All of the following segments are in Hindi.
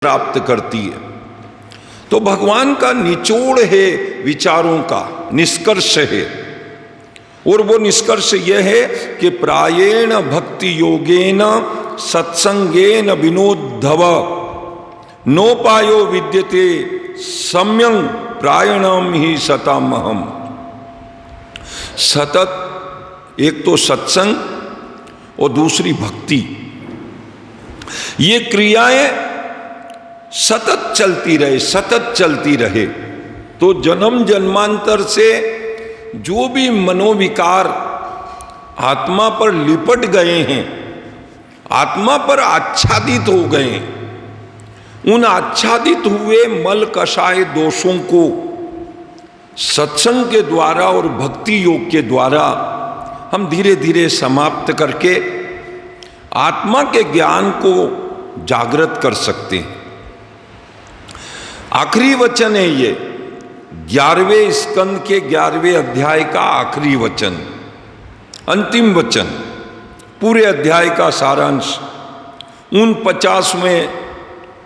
प्राप्त करती है। तो भगवान का निचोड़ है विचारों का, निष्कर्ष है, और वो निष्कर्ष यह है कि प्रायेण भक्ति योगेन सत्संगेन विनोद्धव नोपायो विद्यते सम्यं प्रायणम ही सतामहम। सतत, एक तो सत्संग और दूसरी भक्ति, ये क्रियाएं सतत चलती रहे, सतत चलती रहे, तो जन्म जन्मांतर से जो भी मनोविकार आत्मा पर लिपट गए हैं, आत्मा पर आच्छादित हो गए, उन आच्छादित हुए मल कषाय दोषों को सत्संग के द्वारा और भक्ति योग के द्वारा हम धीरे धीरे समाप्त करके आत्मा के ज्ञान को जागृत कर सकते हैं। आखिरी वचन है ये 11वें स्कंद के 11वें अध्याय का आखिरी वचन, अंतिम वचन, पूरे अध्याय का सारांश 49वें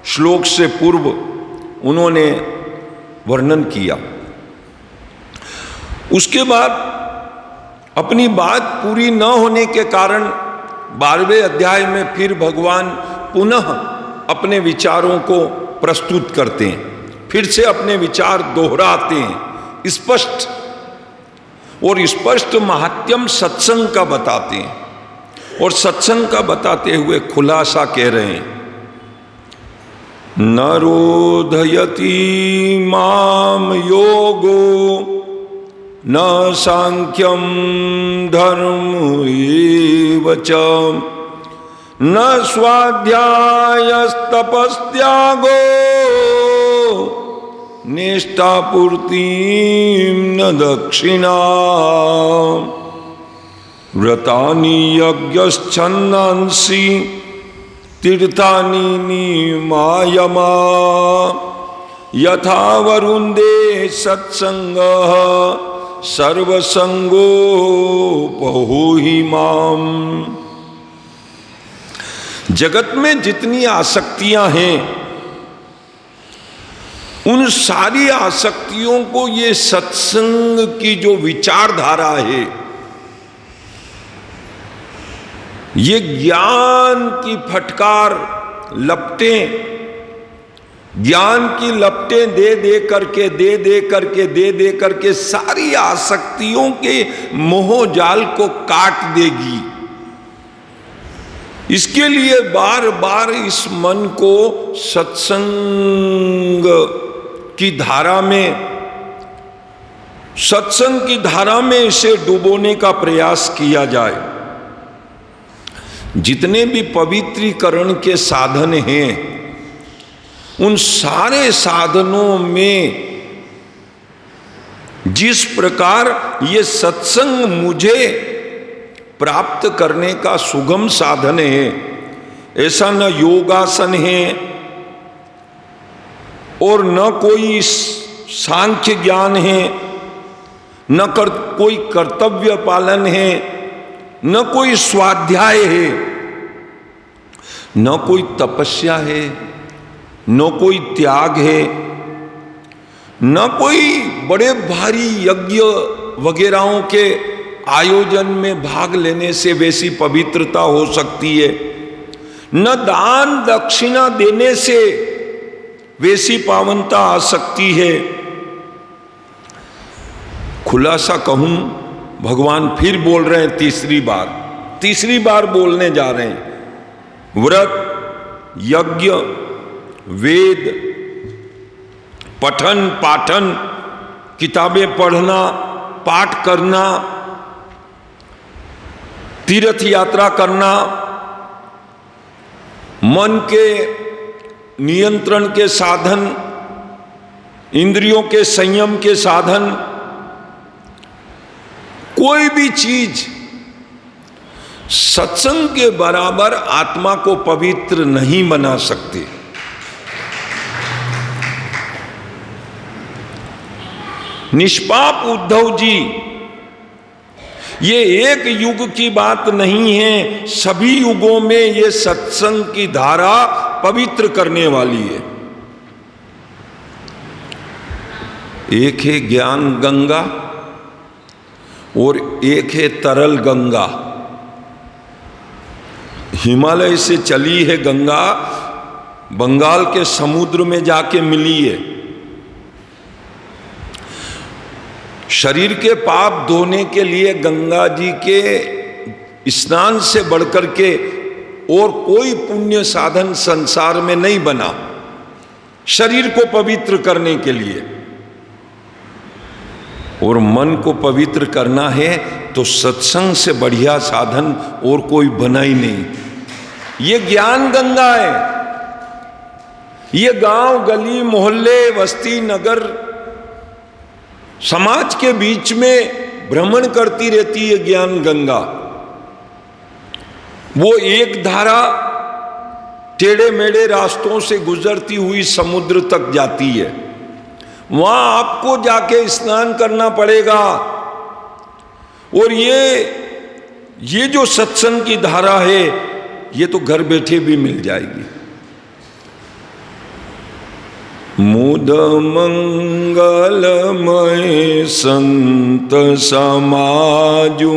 श्लोक से पूर्व उन्होंने वर्णन किया। उसके बाद अपनी बात पूरी न होने के कारण 12वें अध्याय में फिर भगवान पुनः अपने विचारों को प्रस्तुत करते हैं, फिर से अपने विचार दोहराते हैं, स्पष्ट और स्पष्ट महात्म्य सत्संग का बताते हैं, और सत्संग का बताते हुए खुलासा कह रहे हैं, न रोधयति माम योगो न सांख्यम धर्म एव च न स्वाध्यायस्तपस्त्यागो निष्ठापूर्ति न दक्षिणा व्रतानि यज्ञश्छन्दांसि तीर्थानि निमायमा यथा वरुन्दे सत्संगः सर्वसंगोपहोहि माम। जगत में जितनी आसक्तियां हैं, उन सारी आसक्तियों को ये सत्संग की जो विचारधारा है, ये ज्ञान की फटकार लपटें, ज्ञान की लपटें दे दे करके सारी आसक्तियों के मोह जाल को काट देगी। इसके लिए बार बार इस मन को सत्संग की धारा में इसे डुबोने का प्रयास किया जाए। जितने भी पवित्रीकरण के साधन हैं, उन सारे साधनों में जिस प्रकार ये सत्संग मुझे प्राप्त करने का सुगम साधन है, ऐसा न योगासन है और न कोई सांख्य ज्ञान है, न कोई कर्तव्य पालन है, न कोई स्वाध्याय है, न कोई तपस्या है, न कोई त्याग है, न कोई बड़े भारी यज्ञ वगैरहों के आयोजन में भाग लेने से वैसी पवित्रता हो सकती है, न दान दक्षिणा देने से वैसी पावनता आ सकती है। खुलासा कहूं, भगवान फिर बोल रहे हैं तीसरी बार बोलने जा रहे हैं, व्रत, यज्ञ, वेद, पठन पाठन, किताबें पढ़ना, पाठ करना, तीर्थ यात्रा करना, मन के नियंत्रण के साधन, इंद्रियों के संयम के साधन, कोई भी चीज सत्संग के बराबर आत्मा को पवित्र नहीं बना सकते। निष्पाप उद्धव जी, ये एक युग की बात नहीं है, सभी युगों में ये सत्संग की धारा पवित्र करने वाली है। एक है ज्ञान गंगा और एक है तरल गंगा। हिमालय से चली है गंगा, बंगाल के समुद्र में जाके मिली है। शरीर के पाप धोने के लिए गंगा जी के स्नान से बढ़कर के और कोई पुण्य साधन संसार में नहीं बना शरीर को पवित्र करने के लिए। और मन को पवित्र करना है तो सत्संग से बढ़िया साधन और कोई बना ही नहीं। ये ज्ञान गंगा है। ये गांव गली मोहल्ले बस्ती नगर समाज के बीच में भ्रमण करती रहती है ज्ञान गंगा। वो एक धारा टेढ़े मेढ़े रास्तों से गुजरती हुई समुद्र तक जाती है। वहां आपको जाके स्नान करना पड़ेगा। और ये जो सत्संग की धारा है ये तो घर बैठे भी मिल जाएगी। मुद मंगलमय संत समाजू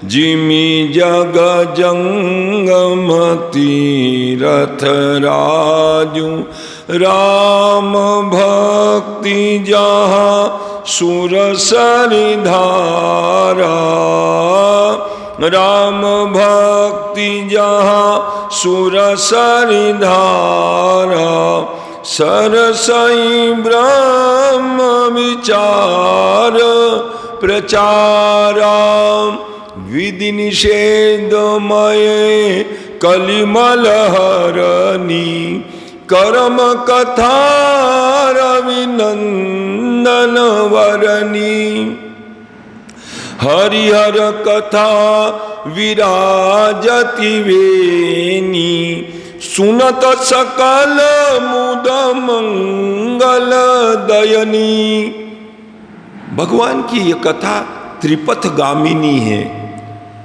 जिमि जग जंगम तीरथ राजू राम भक्ति जहाँ सुर सरिधारा राम भक्ति जहाँ सुर सरिधारा सरसई ब्रह्म विचार प्रचारा विधि निषेधमय कलिमल हरणी कर्म कथा रविनंदन वरणी हरिहर कथा विराजति वेनी सुनत सकल मुद मंगल दयनी। भगवान की ये कथा त्रिपथ गामिनी है।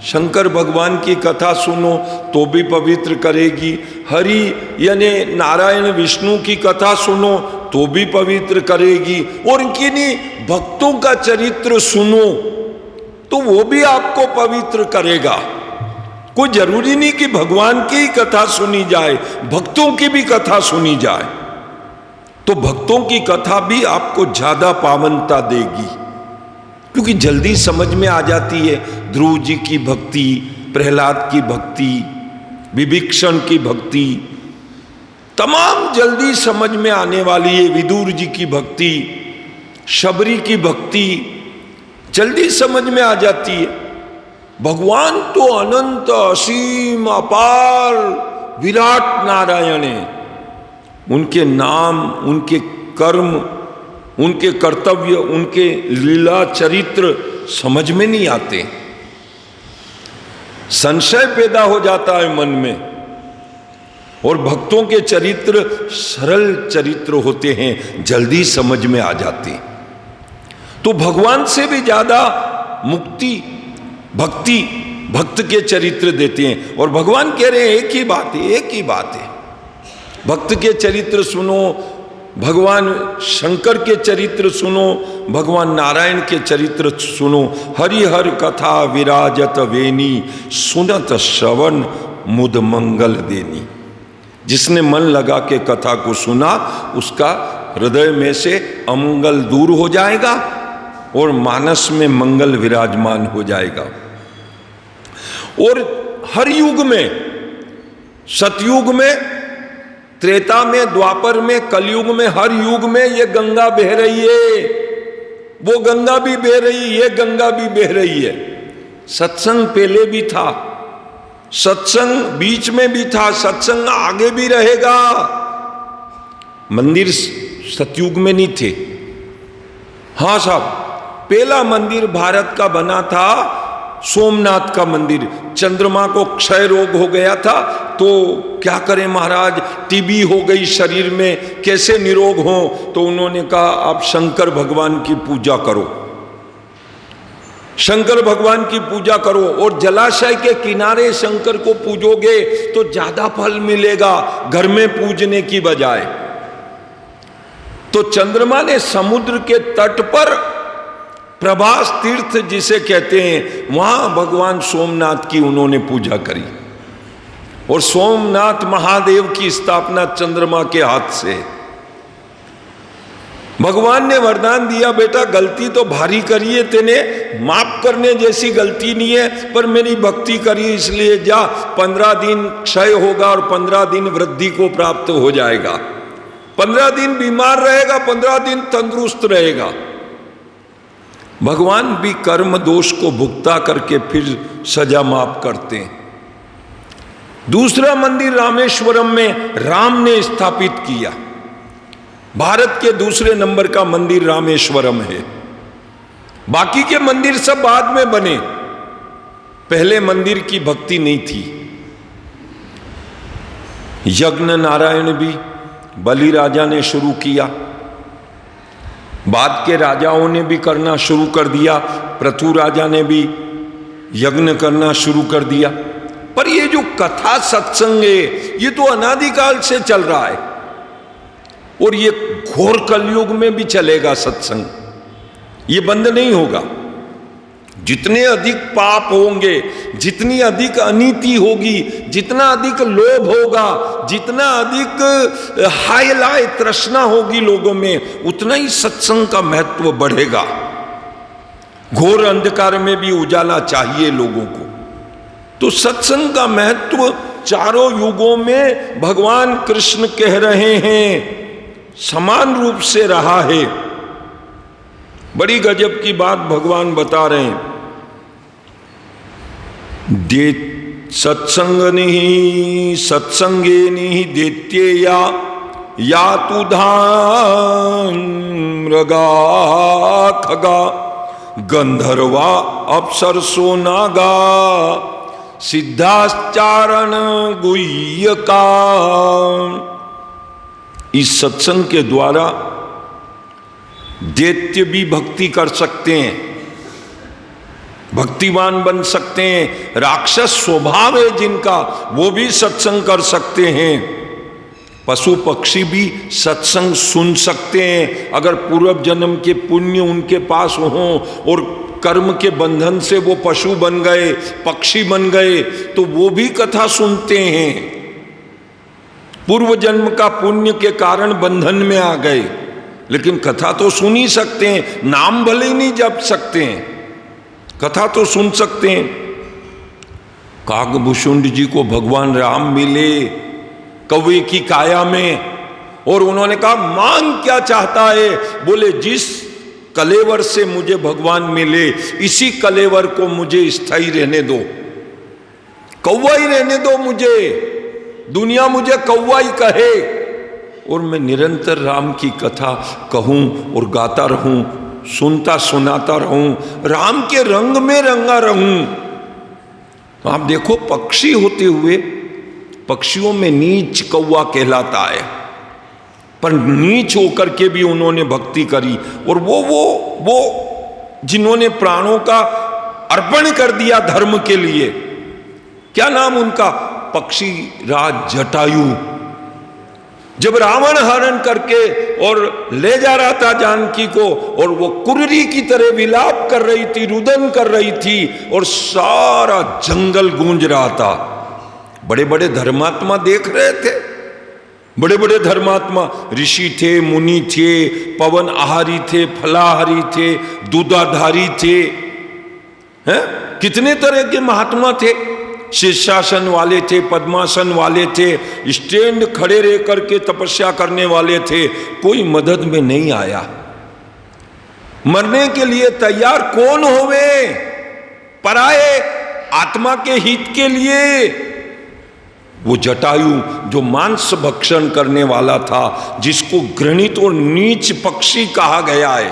शंकर भगवान की कथा सुनो तो भी पवित्र करेगी। हरि यानी नारायण विष्णु की कथा सुनो तो भी पवित्र करेगी। और किन्हीं भक्तों का चरित्र सुनो तो वो भी आपको पवित्र करेगा। कोई जरूरी नहीं कि भगवान की ही कथा सुनी जाए, भक्तों की भी कथा सुनी जाए तो भक्तों की कथा भी आपको ज्यादा पावनता देगी, क्योंकि जल्दी समझ में आ जाती है। ध्रुव जी की भक्ति, प्रहलाद की भक्ति, विभीषण की भक्ति तमाम जल्दी समझ में आने वाली है। विदुर जी की भक्ति, शबरी की भक्ति जल्दी समझ में आ जाती है। भगवान तो अनंत असीम अपार विराट नारायण है। उनके नाम, उनके कर्म, उनके कर्तव्य, उनके लीला चरित्र समझ में नहीं आते। संशय पैदा हो जाता है मन में। और भक्तों के चरित्र सरल चरित्र होते हैं, जल्दी समझ में आ जाते। तो भगवान से भी ज्यादा मुक्ति भक्ति भक्त के चरित्र देते हैं। और भगवान कह रहे हैं एक ही बात है, एक ही बात है। भक्त के चरित्र सुनो, भगवान शंकर के चरित्र सुनो, भगवान नारायण के चरित्र सुनो। हरिहर कथा विराजत वेनी सुनत श्रवण मुद मंगल देनी। जिसने मन लगा के कथा को सुना उसका हृदय में से अमंगल दूर हो जाएगा और मानस में मंगल विराजमान हो जाएगा। और हर युग में, सतयुग में, त्रेता में, द्वापर में, कलयुग में, हर युग में ये गंगा बह रही है। वो गंगा भी बह रही है, ये गंगा भी बह रही है। सत्संग पहले भी था, सत्संग बीच में भी था, सत्संग आगे भी रहेगा। मंदिर सतयुग में नहीं थे। हाँ साहब, पहला मंदिर भारत का बना था सोमनाथ का मंदिर। चंद्रमा को क्षय रोग हो गया था तो क्या करें महाराज, टीबी हो गई शरीर में, कैसे निरोग हो? तो उन्होंने कहा आप शंकर भगवान की पूजा करो। शंकर भगवान की पूजा करो और जलाशय के किनारे शंकर को पूजोगे तो ज्यादा फल मिलेगा घर में पूजने की बजाय। तो चंद्रमा ने समुद्र के तट पर प्रभास तीर्थ जिसे कहते हैं, वहां भगवान सोमनाथ की उन्होंने पूजा करी और सोमनाथ महादेव की स्थापना चंद्रमा के हाथ से। भगवान ने वरदान दिया, बेटा गलती तो भारी करी है तेने, माफ करने जैसी गलती नहीं है, पर मेरी भक्ति करी इसलिए जा 15 दिन क्षय होगा और 15 दिन वृद्धि को प्राप्त हो जाएगा। 15 दिन बीमार रहेगा, 15 दिन तंदुरुस्त रहेगा। भगवान भी कर्म दोष को भुगता करके फिर सजा माफ करते हैं। दूसरा मंदिर रामेश्वरम में राम ने स्थापित किया। भारत के दूसरे नंबर का मंदिर रामेश्वरम है। बाकी के मंदिर सब बाद में बने, पहले मंदिर की भक्ति नहीं थी। यज्ञ नारायण भी बलि राजा ने शुरू किया, बाद के राजाओं ने भी करना शुरू कर दिया, पृथु राजा ने भी यज्ञ करना शुरू कर दिया। पर ये जो कथा सत्संग है ये तो अनादिकाल से चल रहा है और ये घोर कलयुग में भी चलेगा सत्संग, ये बंद नहीं होगा। जितने अधिक पाप होंगे, जितनी अधिक अनीति होगी, जितना अधिक लोभ होगा, जितना अधिक हाय लाय तृष्णा होगी लोगों में, उतना ही सत्संग का महत्व बढ़ेगा। घोर अंधकार में भी उजाला चाहिए लोगों को। तो सत्संग का महत्व चारों युगों में भगवान कृष्ण कह रहे हैं समान रूप से रहा है। बड़ी गजब की बात भगवान बता रहे हैं। दे सत्संग नहीं सत्संगे नहीं देत्ये या तु धाम मृगा खगा गंधर्वा अप्सरसो नागा सिद्धाचारण गुह्यका। इस सत्संग के द्वारा दैत्य भी भक्ति कर सकते हैं, भक्तिवान बन सकते हैं। राक्षस स्वभाव है जिनका, वो भी सत्संग कर सकते हैं। पशु पक्षी भी सत्संग सुन सकते हैं अगर पूर्व जन्म के पुण्य उनके पास हों और कर्म के बंधन से वो पशु बन गए, पक्षी बन गए, तो वो भी कथा सुनते हैं। पूर्व जन्म का पुण्य के कारण बंधन में आ गए, लेकिन कथा तो सुन ही सकते हैं। नाम भले ही नहीं जप सकते हैं, कथा तो सुन सकते हैं। कागभूषुंड जी को भगवान राम मिले कौवे की काया में, और उन्होंने कहा मांग क्या चाहता है? बोले जिस कलेवर से मुझे भगवान मिले इसी कलेवर को मुझे स्थायी रहने दो, कौवा ही रहने दो मुझे, दुनिया मुझे कौवा ही कहे और मैं निरंतर राम की कथा कहूं और गाता रहूं, सुनता सुनाता रहूं, राम के रंग में रंगा रहूं। तो आप देखो पक्षी होते हुए पक्षियों में नीच कौवा कहलाता है, पर नीच होकर के भी उन्होंने भक्ति करी। और वो जिन्होंने प्राणों का अर्पण कर दिया धर्म के लिए, क्या नाम उनका? पक्षी राज जटायु। जब रावण हरण करके और ले जा रहा था जानकी को, और वो कुर्री की तरह विलाप कर रही थी, रुदन कर रही थी, और सारा जंगल गूंज रहा था। बड़े बड़े धर्मात्मा देख रहे थे, बड़े बड़े धर्मात्मा, ऋषि थे, मुनि थे, पवन आहारी थे, फलाहारी थे, दूधाधारी थे, हैं? कितने तरह के महात्मा थे। शीर्षासन वाले थे, पद्मासन वाले थे, स्टैंड खड़े रह करके तपस्या करने वाले थे। कोई मदद में नहीं आया। मरने के लिए तैयार कौन होवे? पराये आत्मा के हित के लिए। वो जटायु जो मांस भक्षण करने वाला था, जिसको घृणित और नीच पक्षी कहा गया है,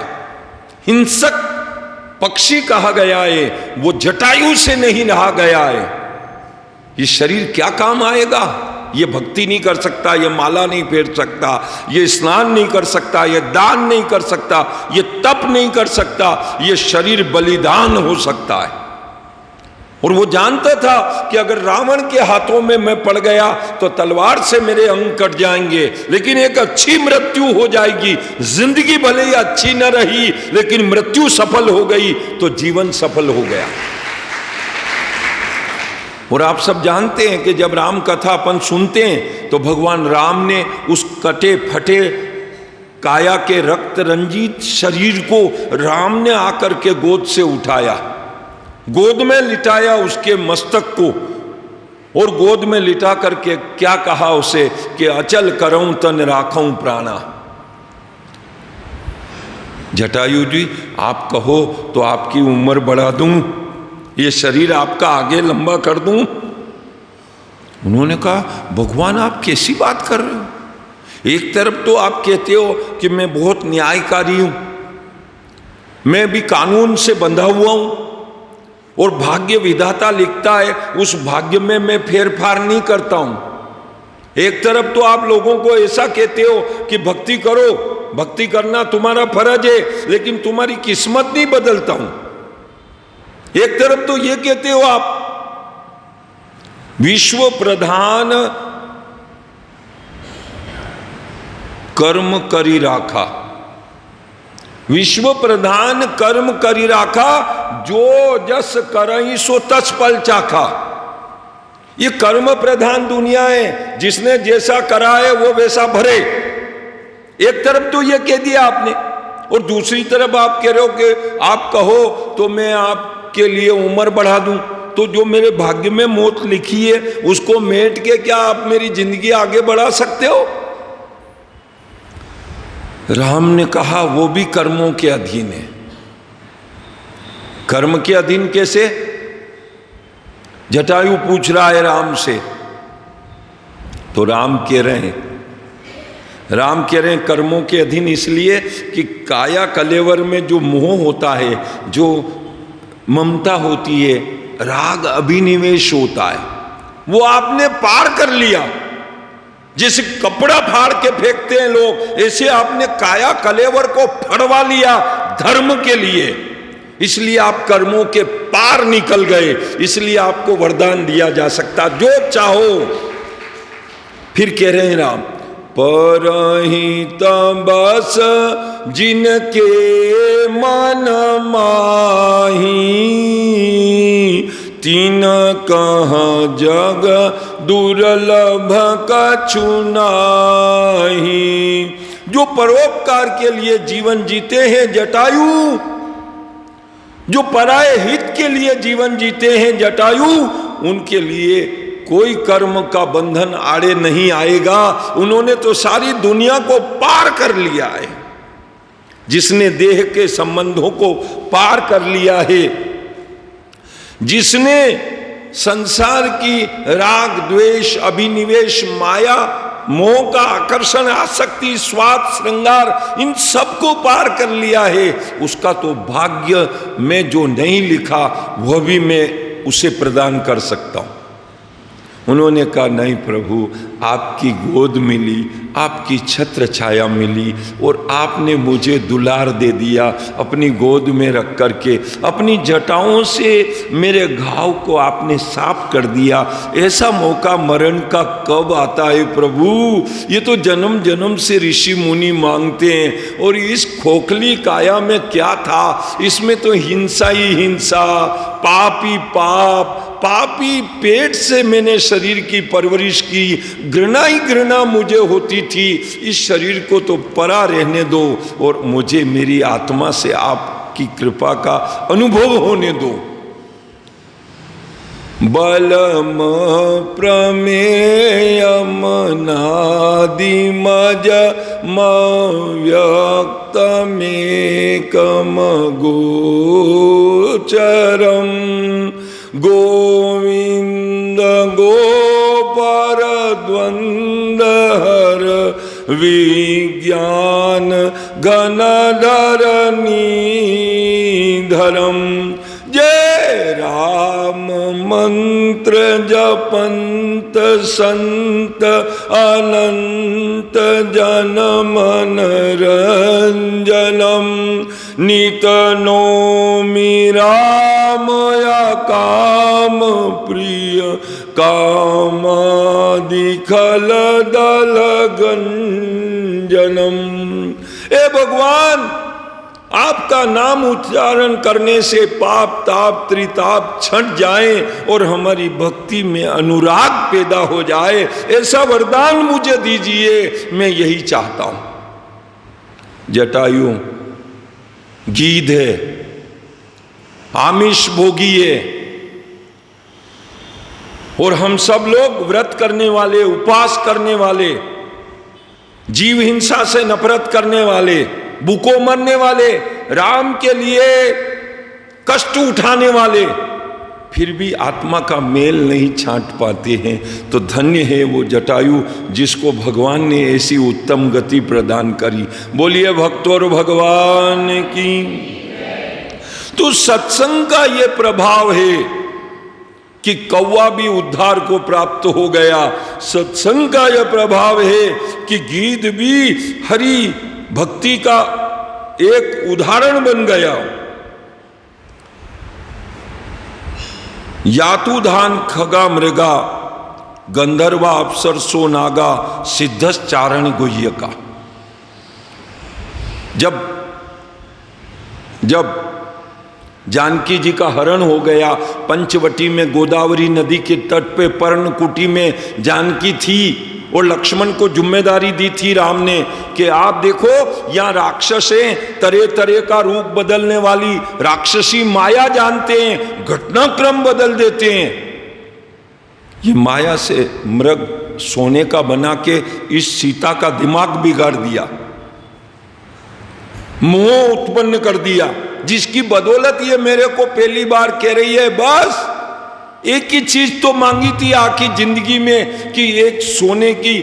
हिंसक पक्षी कहा गया है, वो जटायु से नहीं रहा गया है। ये शरीर क्या काम आएगा? ये भक्ति नहीं कर सकता, ये माला नहीं फेर सकता, ये स्नान नहीं कर सकता, ये दान नहीं कर सकता, ये तप नहीं कर सकता, ये शरीर बलिदान हो सकता है। और वो जानता था कि अगर रावण के हाथों में मैं पड़ गया तो तलवार से मेरे अंग कट जाएंगे, लेकिन एक अच्छी मृत्यु हो जाएगी। जिंदगी भले ही अच्छी न रही, लेकिन मृत्यु सफल हो गई तो जीवन सफल हो गया। और आप सब जानते हैं कि जब राम कथा अपन सुनते हैं तो भगवान राम ने उस कटे फटे काया के रक्त रंजित शरीर को राम ने आकर के गोद से उठाया, गोद में लिटाया उसके मस्तक को, और गोद में लिटा करके क्या कहा उसे कि अचल करऊं तन राखूं प्राणा। जटायु जी आप कहो तो आपकी उम्र बढ़ा दूं, ये शरीर आपका आगे लंबा कर दूं। उन्होंने कहा भगवान आप कैसी बात कर रहे हो? एक तरफ तो आप कहते हो कि मैं बहुत न्यायकारी हूं, मैं भी कानून से बंधा हुआ हूं, और भाग्य विधाता लिखता है उस भाग्य में मैं फेरफार नहीं करता हूं। एक तरफ तो आप लोगों को ऐसा कहते हो कि भक्ति करो, भक्ति करना तुम्हारा फर्ज है, लेकिन तुम्हारी किस्मत नहीं बदलता हूं। एक तरफ तो ये कहते हो आप विश्व प्रधान कर्म करी राखा, विश्व प्रधान कर्म करी राखा, जो जस करई सो तस पल चाखा। ये कर्म प्रधान दुनिया है, जिसने जैसा करा है वो वैसा भरे। एक तरफ तो ये कह दिया आपने, और दूसरी तरफ आप कह रहे हो कि आप कहो तो मैं आपके लिए उम्र बढ़ा दूं। तो जो मेरे भाग्य में मौत लिखी है उसको मेट के क्या आप मेरी जिंदगी आगे बढ़ा सकते हो? राम ने कहा वो भी कर्मों के अधीन है। कर्म के अधीन कैसे? जटायु पूछ रहा है राम से, तो राम कह रहे हैं कर्मों के अधीन इसलिए कि काया कलेवर में जो मोह होता है, जो ममता होती है, राग अभिनिवेश होता है, वो आपने पार कर लिया। जैसे कपड़ा फाड़ के फेंकते हैं लोग, ऐसे आपने काया कलेवर को फड़वा लिया धर्म के लिए। इसलिए आप कर्मों के पार निकल गए, इसलिए आपको वरदान दिया जा सकता जो चाहो। फिर कह रहे हैं राम, परहित बस जिनके मन माही, तीन कहाँ जग दुर्लभ कछु नाही। जो परोपकार के लिए जीवन जीते हैं जटायु, जो पराये हित के लिए जीवन जीते हैं जटायु, उनके लिए कोई कर्म का बंधन आड़े नहीं आएगा। उन्होंने तो सारी दुनिया को पार कर लिया है। जिसने देह के संबंधों को पार कर लिया है, जिसने संसार की राग द्वेष अभिनिवेश माया मोह का आकर्षण आसक्ति स्वाद श्रृंगार इन सबको पार कर लिया है, उसका तो भाग्य में जो नहीं लिखा वह भी मैं उसे प्रदान कर सकता हूं। उन्होंने कहा नहीं प्रभु, आपकी गोद मिली, आपकी छत्र छाया मिली, और आपने मुझे दुलार दे दिया अपनी गोद में रख करके, अपनी जटाओं से मेरे घाव को आपने साफ कर दिया। ऐसा मौका मरण का कब आता है प्रभु? ये तो जन्म जन्म से ऋषि मुनि मांगते हैं, और इस खोखली काया में क्या था? इसमें तो हिंसा ही हिंसा, पाप ही पाप, पापी पेट से मैंने शरीर की परवरिश की, घृणा ही घृणा मुझे होती थी। इस शरीर को तो परा रहने दो, और मुझे मेरी आत्मा से आपकी कृपा का अनुभव होने दो। बलम प्रमेयम नादिमज व्यक्तमेकम गोचरम, गोविंद गोपर द्वंद्वहर विज्ञान घनधर निधरम। जय राम मंत्र जपंत संत अनंत जन मन रंजनम नित नौमि रामया काम प्रिय कामादिखल दल गंजनम। ए भगवान, आपका नाम उच्चारण करने से पाप ताप त्रिताप छंट जाए और हमारी भक्ति में अनुराग पैदा हो जाए, ऐसा वरदान मुझे दीजिए, मैं यही चाहता हूं। जटायु गीध है, आमिष भोगी है, और हम सब लोग व्रत करने वाले, उपवास करने वाले, जीव हिंसा से नफरत करने वाले, भूखों मरने वाले, राम के लिए कष्ट उठाने वाले, फिर भी आत्मा का मेल नहीं छांट पाते हैं। तो धन्य है वो जटायु जिसको भगवान ने ऐसी उत्तम गति प्रदान करी। बोलिए भक्तों भगवान की। तो सत्संग का ये प्रभाव है कि कौवा भी उद्धार को प्राप्त हो गया। सत्संग का यह प्रभाव है कि गीध भी हरि भक्ति का एक उदाहरण बन गया। यातुधान खगा मृगा गंधर्वा अप्सरसो नागा सिद्धश्चारण गुह्य का। जब जानकी जी का हरण हो गया, पंचवटी में गोदावरी नदी के तट पे पर्णकुटी में जानकी थी और लक्ष्मण को जिम्मेदारी दी थी राम ने कि आप देखो यहाँ राक्षस हैं, तरह तरह का रूप बदलने वाली राक्षसी माया जानते हैं, घटनाक्रम बदल देते हैं। ये माया से मृग सोने का बना के इस सीता का दिमाग बिगाड़ दिया, मोह उत्पन्न कर दिया, जिसकी बदौलत ये मेरे को पहली बार कह रही है बस एक ही चीज तो मांगी थी आखिर जिंदगी में कि एक सोने की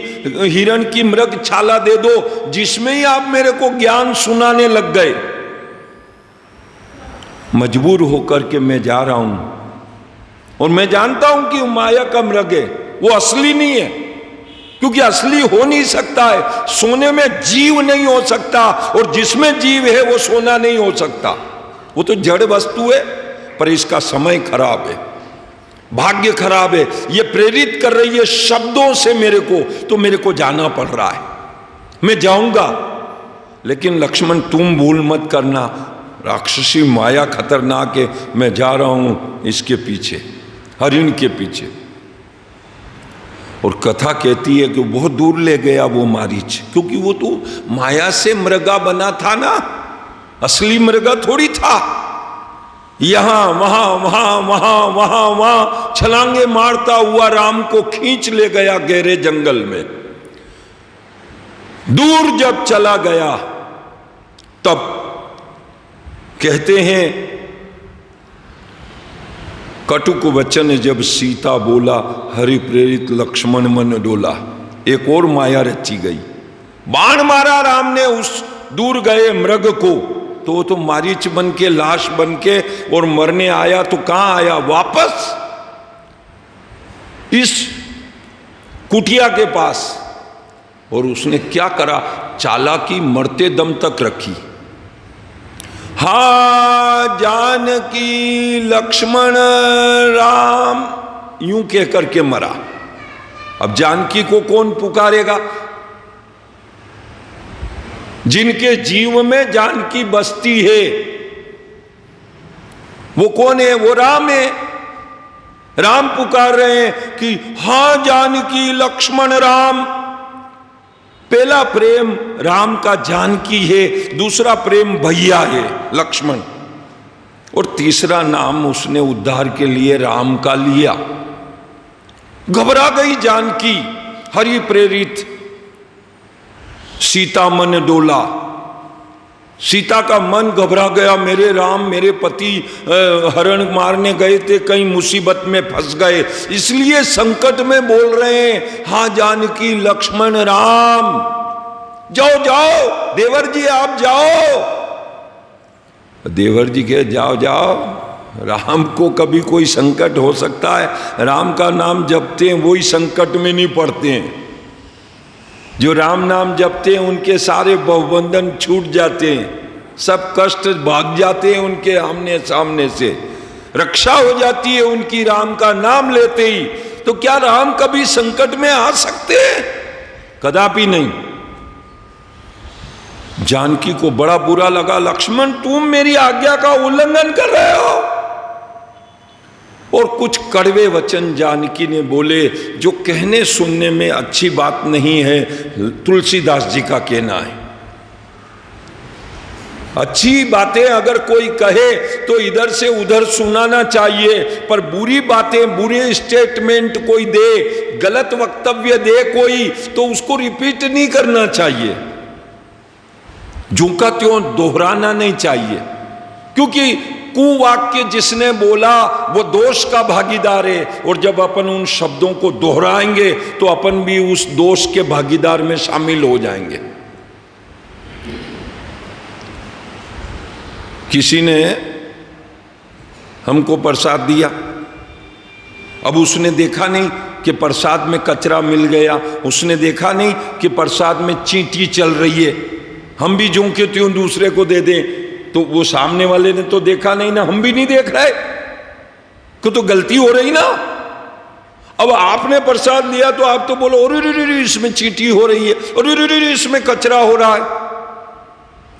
हिरण की मृग छाला दे दो, जिसमें ही आप मेरे को ज्ञान सुनाने लग गए। मजबूर होकर के मैं जा रहा हूं और मैं जानता हूं कि माया का मृग है, वो असली नहीं है, क्योंकि असली हो नहीं सकता है। सोने में जीव नहीं हो सकता और जिसमें जीव है वो सोना नहीं हो सकता, वो तो जड़ वस्तु है। पर इसका समय खराब है, भाग्य खराब है, ये प्रेरित कर रही है शब्दों से मेरे को, तो मेरे को जाना पड़ रहा है। मैं जाऊंगा, लेकिन लक्ष्मण तुम भूल मत करना, राक्षसी माया खतरनाक है, मैं जा रहा हूं इसके पीछे, हरिण के पीछे। और कथा कहती है कि बहुत दूर ले गया वो मारीच, क्योंकि वो तो माया से मृगा बना था ना, असली मृगा थोड़ी था। यहां वहां वहां वहां वहां वहां छलांगे मारता हुआ राम को खींच ले गया गहरे जंगल में। दूर जब चला गया तब कहते हैं कटुक वचन जब सीता बोला, हरि प्रेरित लक्ष्मण मन डोला। एक और माया रची गई, बाण मारा राम ने उस दूर गए मृग को, तो वो तो मारीच बन के, लाश बन के और मरने आया। तो कहां आया? वापस इस कुटिया के पास। और उसने क्या करा? चालाकी मरते दम तक रखी। हा जानकी लक्ष्मण राम, यूं कह करके मरा। अब जानकी को कौन पुकारेगा? जिनके जीव में जानकी बसती है वो कौन है? वो राम है। राम पुकार रहे हैं कि हाँ जानकी लक्ष्मण राम। पहला प्रेम राम का जानकी है, दूसरा प्रेम भैया है लक्ष्मण, और तीसरा नाम उसने उद्धार के लिए राम का लिया। घबरा गई जानकी, हरि प्रेरित सीता मन डोला। सीता का मन घबरा गया, मेरे राम मेरे पति हरण मारने गए थे, कहीं मुसीबत में फंस गए, इसलिए संकट में बोल रहे हैं हाँ जानकी लक्ष्मण राम। जाओ जाओ देवर जी, आप जाओ। देवर जी कहे जाओ जाओ, राम को कभी कोई संकट हो सकता है? राम का नाम जपते हैं वही संकट में नहीं पड़ते हैं। जो राम नाम जपते हैं उनके सारे बहुबंधन छूट जाते हैं, सब कष्ट भाग जाते हैं उनके आमने सामने से, रक्षा हो जाती है उनकी राम का नाम लेते ही। तो क्या राम कभी संकट में आ सकते हैं? कदापि नहीं। जानकी को बड़ा बुरा लगा, लक्ष्मण तुम मेरी आज्ञा का उल्लंघन कर रहे हो। और कुछ कड़वे वचन जानकी ने बोले जो कहने सुनने में अच्छी बात नहीं है। तुलसीदास जी का कहना है अच्छी बातें अगर कोई कहे तो इधर से उधर सुनाना चाहिए, पर बुरी बातें, बुरे स्टेटमेंट कोई दे, गलत वक्तव्य दे कोई, तो उसको रिपीट नहीं करना चाहिए, जो का त्यों दोहराना नहीं चाहिए। क्योंकि कुवाक्य जिसने बोला वो दोष का भागीदार है, और जब अपन उन शब्दों को दोहराएंगे तो अपन भी उस दोष के भागीदार में शामिल हो जाएंगे। किसी ने हमको प्रसाद दिया, अब उसने देखा नहीं कि प्रसाद में कचरा मिल गया, उसने देखा नहीं कि प्रसाद में चींटी चल रही है, हम भी ज्यों के त्यों दूसरे को दे दें, तो वो सामने वाले ने तो देखा नहीं ना, हम भी नहीं देख रहे, तो गलती हो रही ना। अब आपने प्रसाद लिया तो आप तो बोलो अरे इसमें चींटी हो रही है, अरे इसमें कचरा हो रहा है,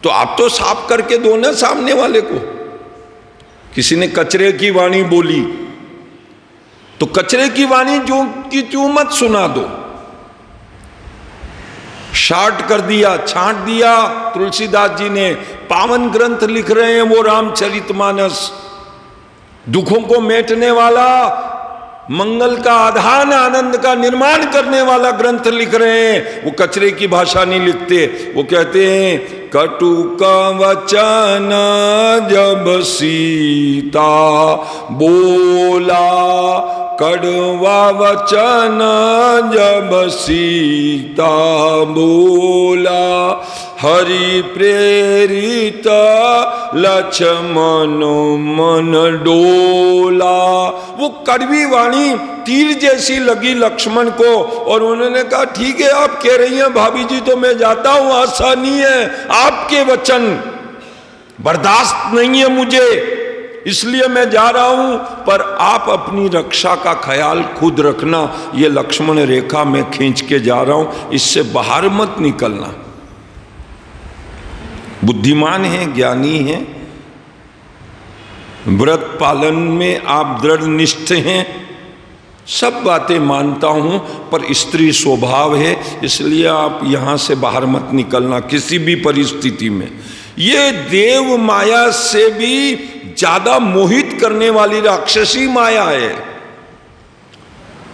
तो आप तो साफ करके दो ना सामने वाले को। किसी ने कचरे की वाणी बोली तो कचरे की वाणी जो की त्यों मत सुना दो, शार्ट कर दिया, छांट दिया। तुलसीदास जी ने पावन ग्रंथ लिख रहे हैं वो रामचरितमानस, दुखों को मेटने वाला, मंगल का आधान, आनंद का निर्माण करने वाला ग्रंथ लिख रहे हैं, वो कचरे की भाषा नहीं लिखते। वो कहते हैं कटु का वचन जब सीता बोला, कड़वा वचन जब सीता बोला, हरि प्रेरित लक्ष्मण मन डोला। वो कड़वी वाणी तीर जैसी लगी लक्ष्मण को, और उन्होंने कहा ठीक है आप कह रही हैं भाभी जी तो मैं जाता हूं, आसानी है, आपके वचन बर्दाश्त नहीं है मुझे, इसलिए मैं जा रहा हूं, पर आप अपनी रक्षा का ख्याल खुद रखना। ये लक्ष्मण रेखा मैं खींच के जा रहा हूं, इससे बाहर मत निकलना। बुद्धिमान हैं, ज्ञानी हैं, व्रत पालन में आप दृढ़ निष्ठ हैं, सब बातें मानता हूं, पर स्त्री स्वभाव है, इसलिए आप यहां से बाहर मत निकलना किसी भी परिस्थिति में। ये देव माया से भी ज्यादा मोहित करने वाली राक्षसी माया है,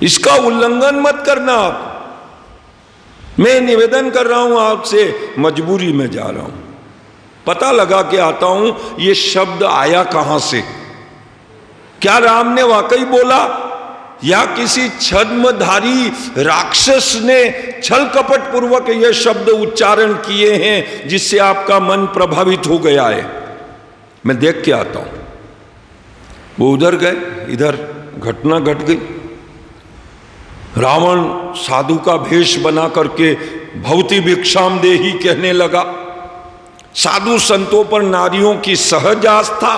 इसका उल्लंघन मत करना आप। मैं निवेदन कर रहा हूं आपसे, मजबूरी में जा रहा हूं, पता लगा के आता हूं ये शब्द आया कहां से। क्या राम ने वाकई बोला या किसी छद्मधारी राक्षस ने छल कपट पूर्वक ये शब्द उच्चारण किए हैं जिससे आपका मन प्रभावित हो गया है? मैं देख के आता हूं। वो उधर गए, इधर घटना घट गई। रावण साधु का भेष बना करके भवती भिक्षाम देही कहने लगा। साधु संतों पर नारियों की सहज आस्था,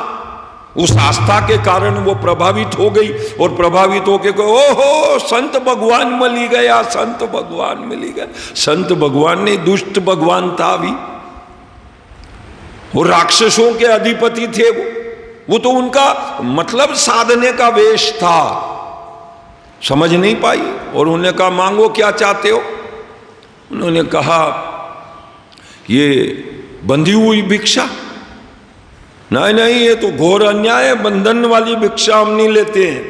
उस आस्था के कारण वो प्रभावित हो गई, और प्रभावित होके ओहो संत भगवान मिली गया, संत भगवान मिली गया। संत भगवान नहीं, दुष्ट भगवान था अभी, वो राक्षसों के अधिपति थे। वो तो उनका मतलब साधने का वेश था, समझ नहीं पाई। और उन्होंने कहा मांगो क्या चाहते हो? उन्होंने कहा ये बंधी हुई भिक्षा। नहीं नहीं, ये तो घोर अन्याय है, बंधन वाली भिक्षा हम नहीं लेते हैं।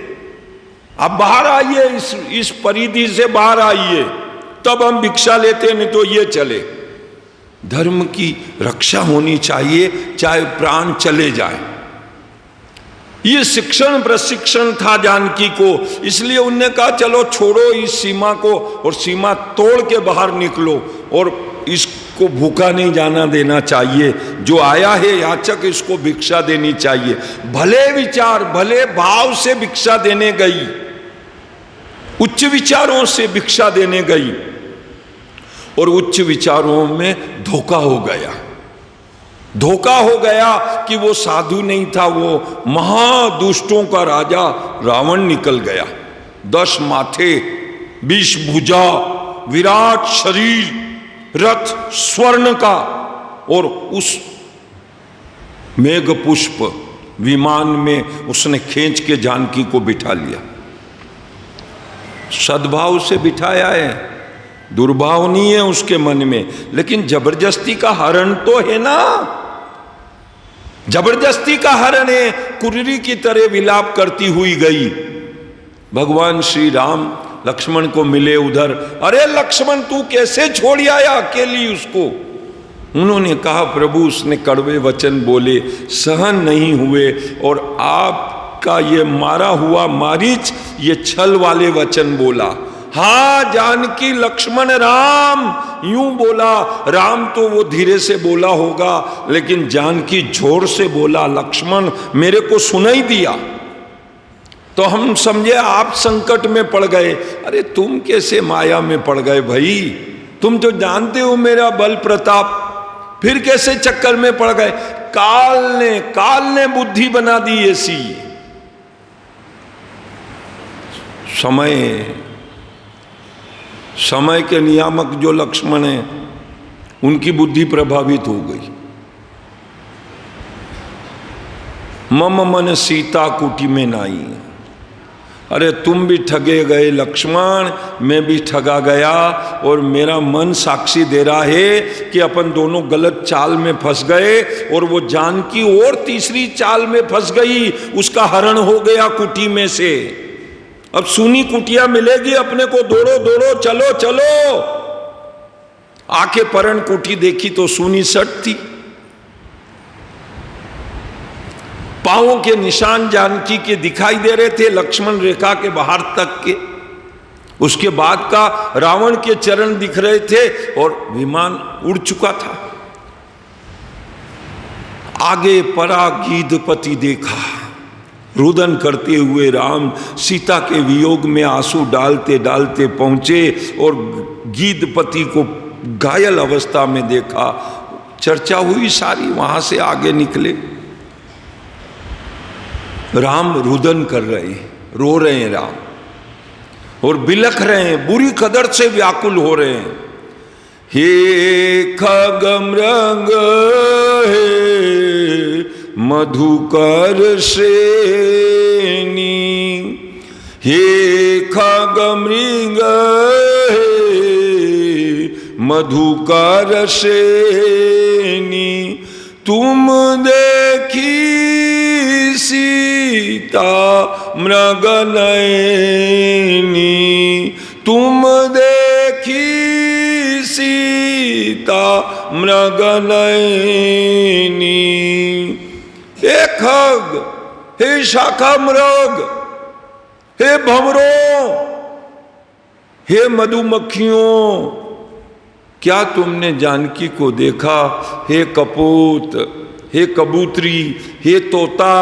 आप बाहर आइए, इस परिधि से बाहर आइए, तब हम भिक्षा लेते हैं, नहीं तो ये चले। धर्म की रक्षा होनी चाहिए, चाहे प्राण चले जाए। ये शिक्षण प्रशिक्षण था जानकी को, इसलिए उनने कहा चलो छोड़ो इस सीमा को और सीमा तोड़ के बाहर निकलो और इस इसको भूखा नहीं जाना देना चाहिए, जो आया है याचक इसको भिक्षा देनी चाहिए। भले विचार भले भाव से भिक्षा देने गई, उच्च विचारों से भिक्षा देने गई और उच्च विचारों में धोखा हो गया। धोखा हो गया कि वो साधु नहीं था, वो महादुष्टों का राजा रावण निकल गया। 10 माथे, 20 भुजा, विराट शरीर, रथ स्वर्ण का, और उस मेघ पुष्प विमान में उसने खींच के जानकी को बिठा लिया। सद्भाव से बिठाया है, दुर्भाव नहीं है उसके मन में, लेकिन जबरदस्ती का हरण तो है ना, जबरदस्ती का हरण है। कुर्री की तरह विलाप करती हुई गई। भगवान श्री राम लक्ष्मण को मिले उधर। अरे लक्ष्मण, तू कैसे छोड़ आया अकेली उसको? उन्होंने कहा प्रभु उसने कड़वे वचन बोले, सहन नहीं हुए, और आपका ये मारा हुआ मारीच ये छल वाले वचन बोला। हाँ जानकी लक्ष्मण राम यूं बोला। राम तो वो धीरे से बोला होगा, लेकिन जानकी जोर से बोला, लक्ष्मण मेरे को सुनाई दिया तो हम समझे आप संकट में पड़ गए। अरे तुम कैसे माया में पड़ गए भाई? तुम तो जानते हो मेरा बल प्रताप, फिर कैसे चक्कर में पड़ गए? काल ने बुद्धि बना दी ऐसी। समय के नियामक जो लक्ष्मण है उनकी बुद्धि प्रभावित हो गई। मम मन सीता कुटी में नाई। अरे तुम भी ठगे गए लक्ष्मण, मैं भी ठगा गया, और मेरा मन साक्षी दे रहा है कि अपन दोनों गलत चाल में फंस गए, और वो जानकी और तीसरी चाल में फंस गई, उसका हरण हो गया कुटी में से। अब सूनी कुटिया मिलेगी अपने को, दौड़ो दौड़ो चलो चलो। आके परण कुटी देखी तो सूनी सट थी, पांवों के निशान जानकी के दिखाई दे रहे थे लक्ष्मण रेखा के बाहर तक के। उसके बाद का रावण के चरण दिख रहे थे और विमान उड़ चुका था। आगे परागीधपति देखा, रुदन करते हुए राम सीता के वियोग में आंसू डालते डालते पहुंचे और गीधपति को घायल अवस्था में देखा। चर्चा हुई सारी, वहां से आगे निकले। राम रुदन कर रहे हैं, रो रहे हैं राम, और बिलख रहे हैं, बुरी कदर से व्याकुल हो रहे हैं। हे खगमृग हे मधुकर श्रेणी, हे खगमृग हे मधुकर श्रेणी, तुम देखी सीता मृग नयनी, तुम देखी सीता मृग नयनी। हे खग, हे शाखा मृग, हे भंवरों, हे मधुमक्खियों, क्या तुमने जानकी को देखा? हे कपूत, हे कबूतरी, हे तोता,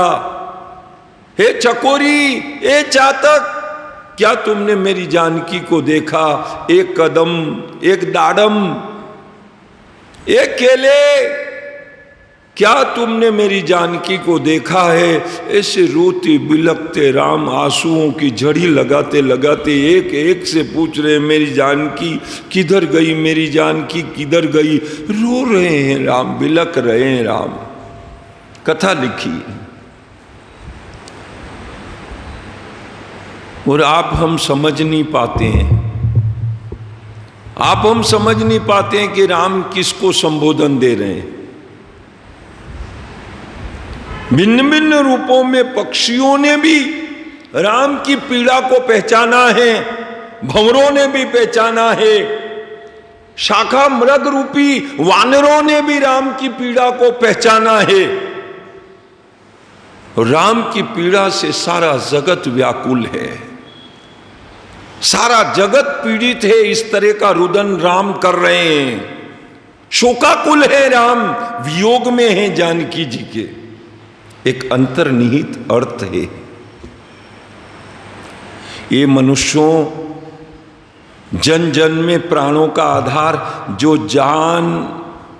हे चकोरी, हे चातक, क्या तुमने मेरी जानकी को देखा? एक कदम, एक दाड़म, एक केले, क्या तुमने मेरी जानकी को देखा है? ऐसे रोते बिलखते राम आंसुओं की झड़ी लगाते लगाते एक एक से पूछ रहे, मेरी जानकी किधर गई, मेरी जानकी किधर गई? रो रहे हैं राम, बिलख रहे हैं राम। कथा लिखी और आप हम समझ नहीं पाते हैं, आप हम समझ नहीं पाते हैं कि राम किसको संबोधन दे रहे हैं। भिन्न भिन्न रूपों में पक्षियों ने भी राम की पीड़ा को पहचाना है, भंवरों ने भी पहचाना है, शाखा मृग रूपी वानरों ने भी राम की पीड़ा को पहचाना है। राम की पीड़ा से सारा जगत व्याकुल है, सारा जगत पीड़ित है। इस तरह का रुदन राम कर रहे हैं। शोकाकुल है राम, वियोग में है जानकी जी के। एक अंतर्निहित अर्थ है। ये मनुष्यों जन जन में प्राणों का आधार जो जान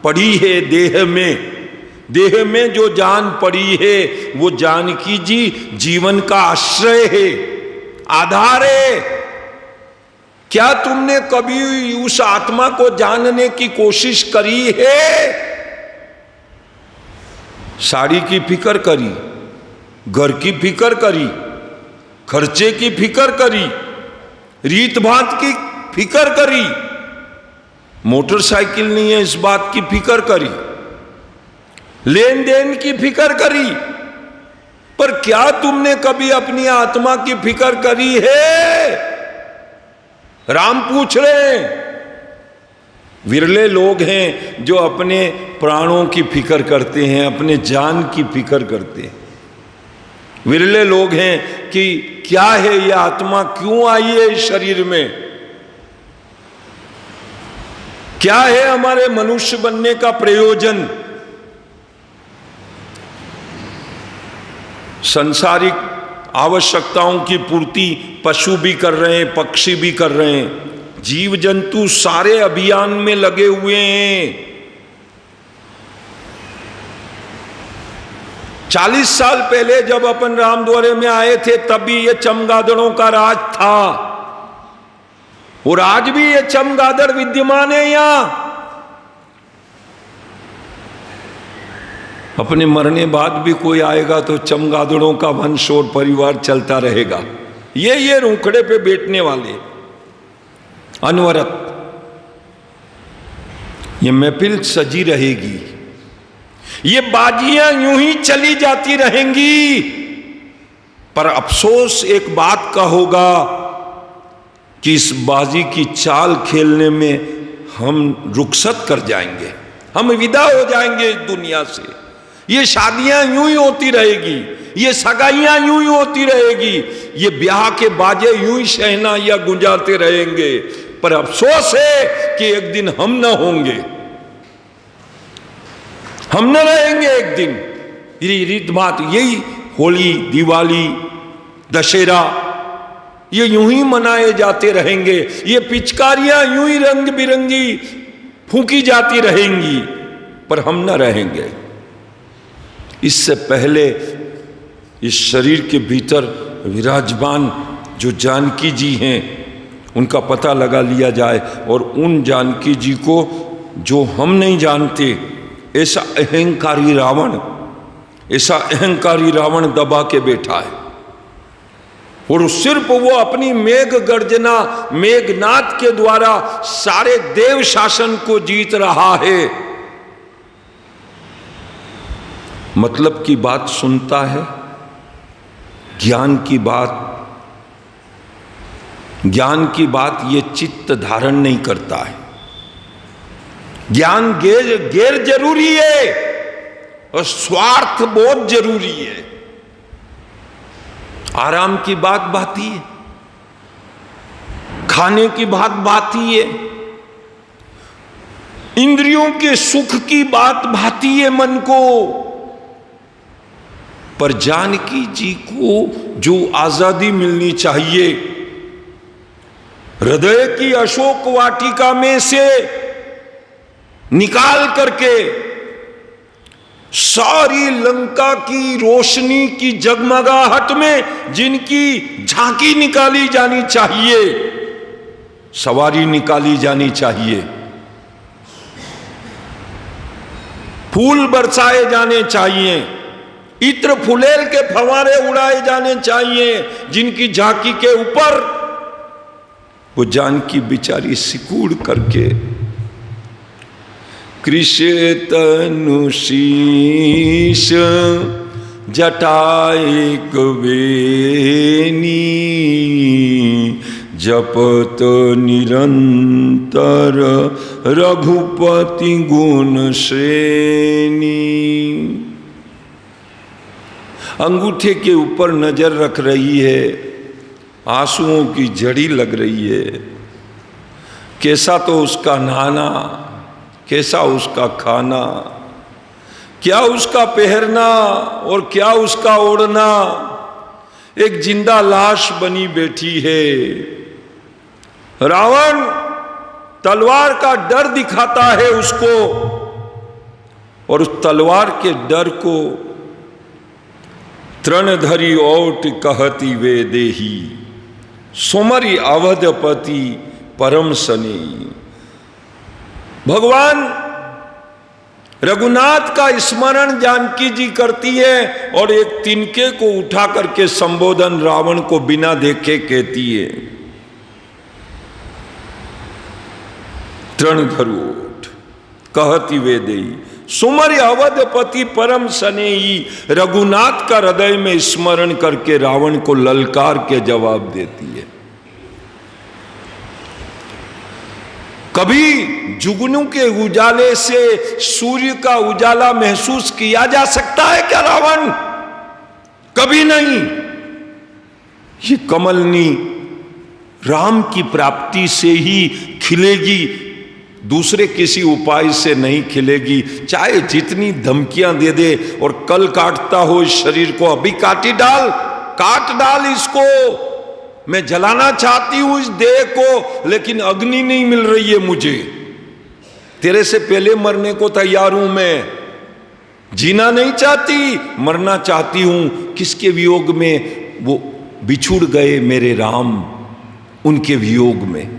पड़ी है देह में जो जान पड़ी है, वो जानकी जी जीवन का आश्रय है, आधार है। क्या तुमने कभी उस आत्मा को जानने की कोशिश करी है? साड़ी की फिक्र करी, घर की फिक्र करी, खर्चे की फिक्र करी, रीत भात की फिक्र करी, मोटरसाइकिल नहीं है इस बात की फिक्र करी, लेन देन की फिक्र करी, पर क्या तुमने कभी अपनी आत्मा की फिक्र करी है? राम पूछ रहे हैं। विरले लोग हैं जो अपने प्राणों की फिक्र करते हैं, अपने जान की फिक्र करते हैं। विरले लोग हैं कि क्या है ये आत्मा, क्यों आई है इस शरीर में, क्या है हमारे मनुष्य बनने का प्रयोजन। सांसारिक आवश्यकताओं की पूर्ति पशु भी कर रहे हैं, पक्षी भी कर रहे हैं, जीव जंतु सारे अभियान में लगे हुए हैं। 40 साल पहले जब अपन रामद्वारे में आए थे तब भी ये चमगादड़ों का राज था, और आज भी ये चमगादड़ विद्यमान है यहां। अपने मरने बाद भी कोई आएगा तो चमगादड़ों का वंश और परिवार चलता रहेगा। ये रूखड़े पे बैठने वाले अनवरत, ये महफिल सजी रहेगी, ये बाजियां यूं ही चली जाती रहेंगी। पर अफसोस एक बात का होगा कि इस बाजी की चाल खेलने में हम रुखसत कर जाएंगे, हम विदा हो जाएंगे इस दुनिया से। ये शादियां यूं ही होती रहेगी, ये सगाइयां यूं ही होती रहेगी, ये ब्याह के बाजे यूं ही शहनाइयां गुंजाते रहेंगे। पर अफसोस है कि एक दिन हम न होंगे, हम न रहेंगे एक दिन। ये रीत बात, यही होली, दिवाली, दशहरा, ये यूं ही मनाए जाते रहेंगे। ये पिचकारियां यूं ही रंग बिरंगी फूंकी जाती रहेंगी, पर हम न रहेंगे। इससे पहले इस शरीर के भीतर विराजमान जो जानकी जी हैं उनका पता लगा लिया जाए, और उन जानकी जी को जो हम नहीं जानते, ऐसा अहंकारी रावण दबा के बैठा है, और सिर्फ वो अपनी मेघ गर्जना, मेघनाद के द्वारा सारे देव शासन को जीत रहा है। मतलब की बात सुनता है, ज्ञान की बात ये चित्त धारण नहीं करता है। ज्ञान गैर जरूरी है और स्वार्थ बहुत जरूरी है। आराम की बात बाती है, खाने की बात बाती है, इंद्रियों के सुख की बात भाती है मन को। पर जानकी जी को जो आजादी मिलनी चाहिए, हृदय की अशोक वाटिका में से निकाल करके सारी लंका की रोशनी की जगमगाहट में जिनकी झांकी निकाली जानी चाहिए, सवारी निकाली जानी चाहिए, फूल बरसाए जाने चाहिए, इत्र फुलेल के फवारे उड़ाए जाने चाहिए, जिनकी झांकी के ऊपर वो जानकी बिचारी सिकुड़ करके कृष्ण तनु शीश जटाए कवेनी जपत निरंतर रघुपति गुण श्रेणी। अंगूठे के ऊपर नजर रख रही है, आंसुओं की झड़ी लग रही है। कैसा तो उसका नहाना, कैसा उसका खाना, क्या उसका पहनना और क्या उसका ओढ़ना। एक जिंदा लाश बनी बैठी है। रावण तलवार का डर दिखाता है उसको, और उस तलवार के डर को तृणधरी ओट कहती वे देही, सुमरी अवधपति परम सनी। भगवान रघुनाथ का स्मरण जानकी जी करती है और एक तिनके को उठा करके संबोधन रावण को बिना देखे कहती है, तृणधरोट कहती वे देही, सुमर अवधपति परम सनेही। रघुनाथ का हृदय में स्मरण करके रावण को ललकार के जवाब देती है। कभी जुगनू के उजाले से सूर्य का उजाला महसूस किया जा सकता है क्या रावण? कभी नहीं। ये कमलनी राम की प्राप्ति से ही खिलेगी, दूसरे किसी उपाय से नहीं खिलेगी। चाहे जितनी धमकियां दे दे और कल काटता हो इस शरीर को, अभी काट डाल इसको, मैं जलाना चाहती हूं इस देह को, लेकिन अग्नि नहीं मिल रही है मुझे। तेरे से पहले मरने को तैयार हूं मैं, जीना नहीं चाहती, मरना चाहती हूं। किसके वियोग में? वो बिछुड़ गए मेरे राम, उनके वियोग में।